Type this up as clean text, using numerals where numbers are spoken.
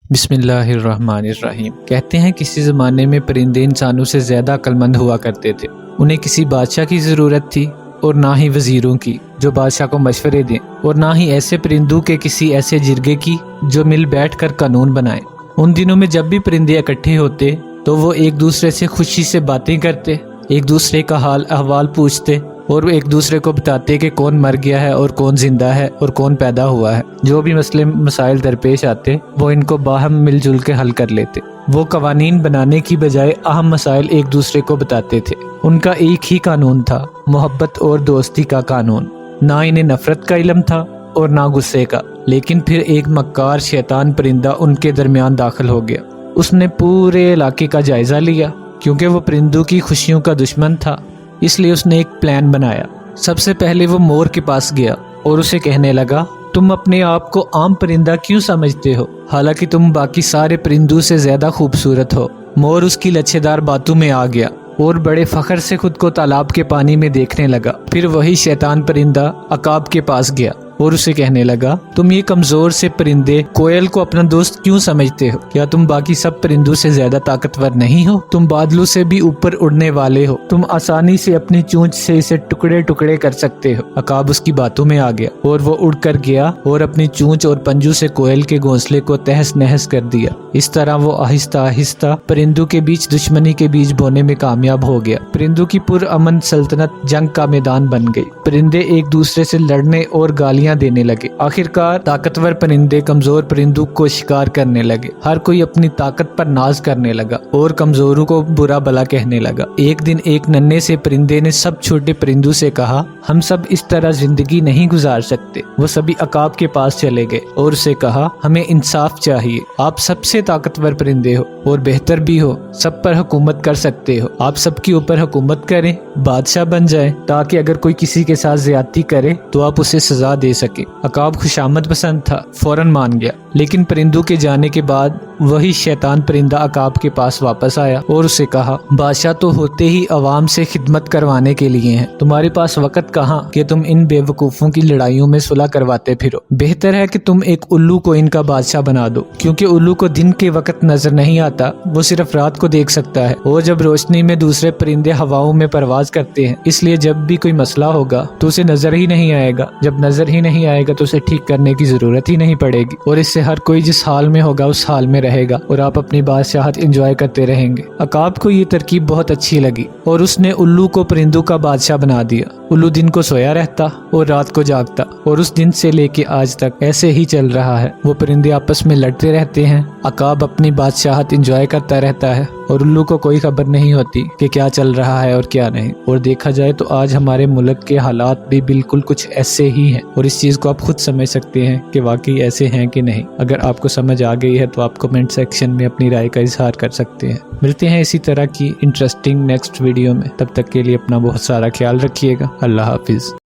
بسم اللہ الرحمن الرحیم۔ کہتے ہیں کسی زمانے میں پرندے انسانوں سے زیادہ عقل مند ہوا کرتے تھے۔ انہیں کسی بادشاہ کی ضرورت تھی اور نہ ہی وزیروں کی جو بادشاہ کو مشورے دیں، اور نہ ہی ایسے پرندوں کے کسی ایسے جرگے کی جو مل بیٹھ کر قانون بنائیں۔ ان دنوں میں جب بھی پرندے اکٹھے ہوتے تو وہ ایک دوسرے سے خوشی سے باتیں کرتے، ایک دوسرے کا حال احوال پوچھتے اور ایک دوسرے کو بتاتے کہ کون مر گیا ہے اور کون زندہ ہے اور کون پیدا ہوا ہے۔ جو بھی مسائل درپیش آتے وہ ان کو باہم مل جل کے حل کر لیتے۔ وہ قوانین بنانے کی بجائے اہم مسائل ایک دوسرے کو بتاتے تھے۔ ان کا ایک ہی قانون تھا، محبت اور دوستی کا قانون۔ نہ انہیں نفرت کا علم تھا اور نہ غصے کا۔ لیکن پھر ایک مکار شیطان پرندہ ان کے درمیان داخل ہو گیا۔ اس نے پورے علاقے کا جائزہ لیا۔ کیونکہ وہ پرندوں کی خوشیوں کا دشمن تھا، اس لیے اس نے ایک پلان بنایا۔ سب سے پہلے وہ مور کے پاس گیا اور اسے کہنے لگا، تم اپنے آپ کو عام پرندہ کیوں سمجھتے ہو، حالانکہ تم باقی سارے پرندوں سے زیادہ خوبصورت ہو۔ مور اس کی لچھے دار باتوں میں آ گیا اور بڑے فخر سے خود کو تالاب کے پانی میں دیکھنے لگا۔ پھر وہی شیطان پرندہ عقاب کے پاس گیا اور اسے کہنے لگا، تم یہ کمزور سے پرندے کوئل کو اپنا دوست کیوں سمجھتے ہو؟ کیا تم باقی سب پرندوں سے زیادہ طاقتور نہیں ہو؟ تم بادلوں سے بھی اوپر اڑنے والے ہو، تم آسانی سے اپنی چونچ سے اسے ٹکڑے ٹکڑے کر سکتے ہو۔ عقاب اس کی باتوں میں آ گیا اور وہ اڑ کر گیا اور اپنی چونچ اور پنجوں سے کوئل کے گھونسلے کو تہس نہس کر دیا۔ اس طرح وہ آہستہ آہستہ پرندوں کے بیچ دشمنی کے بیج بونے میں کامیاب ہو گیا۔ پرندوں کی پرامن سلطنت جنگ کا میدان بن گئی۔ پرندے ایک دوسرے سے لڑنے اور گالیاں دینے لگے۔ آخرکار طاقتور پرندے کمزور پرندوں کو شکار کرنے لگے۔ ہر کوئی اپنی طاقت پر ناز کرنے لگا اور کمزوروں کو برا بھلا کہنے لگا۔ ایک دن ایک ننھے سے پرندے نے سب چھوٹے پرندوں سے کہا، ہم سب اس طرح زندگی نہیں گزار سکتے۔ وہ سبھی عقاب کے پاس چلے گئے اور اسے کہا، ہمیں انصاف چاہیے۔ آپ سب سے طاقتور پرندے ہو اور بہتر بھی ہو، سب پر حکومت کر سکتے ہو۔ آپ سب کے اوپر حکومت کریں، بادشاہ بن جائیں، تاکہ اگر کوئی کسی کے ساتھ زیادتی کرے تو آپ اسے سزا دے سکے۔ عقاب خوشامد پسند تھا، فوراً مان گیا۔ لیکن پرندوں کے جانے کے بعد وہی شیطان پرندہ عقاب کے پاس واپس آیا اور اسے کہا، بادشاہ تو ہوتے ہی عوام سے خدمت کروانے کے لیے ہیں، تمہارے پاس وقت کہاں کہ تم ان بے وقوفوں کی لڑائیوں میں صلح کرواتے پھرو۔ بہتر ہے کہ تم ایک الو کو ان کا بادشاہ بنا دو، کیونکہ الو کو دن کے وقت نظر نہیں آتا، وہ صرف رات کو دیکھ سکتا ہے، اور جب روشنی میں دوسرے پرندے ہواؤں میں پرواز کرتے ہیں، اس لیے جب بھی کوئی مسئلہ ہوگا تو اسے نظر ہی نہیں آئے گا۔ جب نظر ہی نہیں آئے گا تو اسے ٹھیک کرنے کی ضرورت ہی نہیں پڑے گی، اور اس سے ہر کوئی جس حال میں ہوگا اس حال میں رہے گا اور آپ اپنی بادشاہت انجوائے کرتے رہیں گے۔ عقاب کو یہ ترکیب بہت اچھی لگی اور اس نے الو کو پرندوں کا بادشاہ بنا دیا۔ الو دن کو سویا رہتا اور رات کو جاگتا، اور اس دن سے لے کے آج تک ایسے ہی چل رہا ہے۔ وہ پرندے آپس میں لڑتے رہتے ہیں، عقاب اپنی بادشاہت انجوائے کرتا رہتا ہے، اور الو کو کوئی خبر نہیں ہوتی کہ کیا چل رہا ہے اور کیا نہیں۔ اور دیکھا جائے تو آج ہمارے ملک کے حالات بھی بالکل کچھ ایسے ہی ہیں، اور اس چیز کو آپ خود سمجھ سکتے ہیں کہ واقعی ایسے ہیں کہ نہیں۔ اگر آپ کو سمجھ آ گئی ہے تو آپ کمنٹ سیکشن میں اپنی رائے کا اظہار کر سکتے ہیں۔ ملتے ہیں اسی طرح کی انٹرسٹنگ نیکسٹ ویڈیو میں، تب تک کے لیے اپنا بہت سارا خیال رکھیے گا۔ اللہ حافظ۔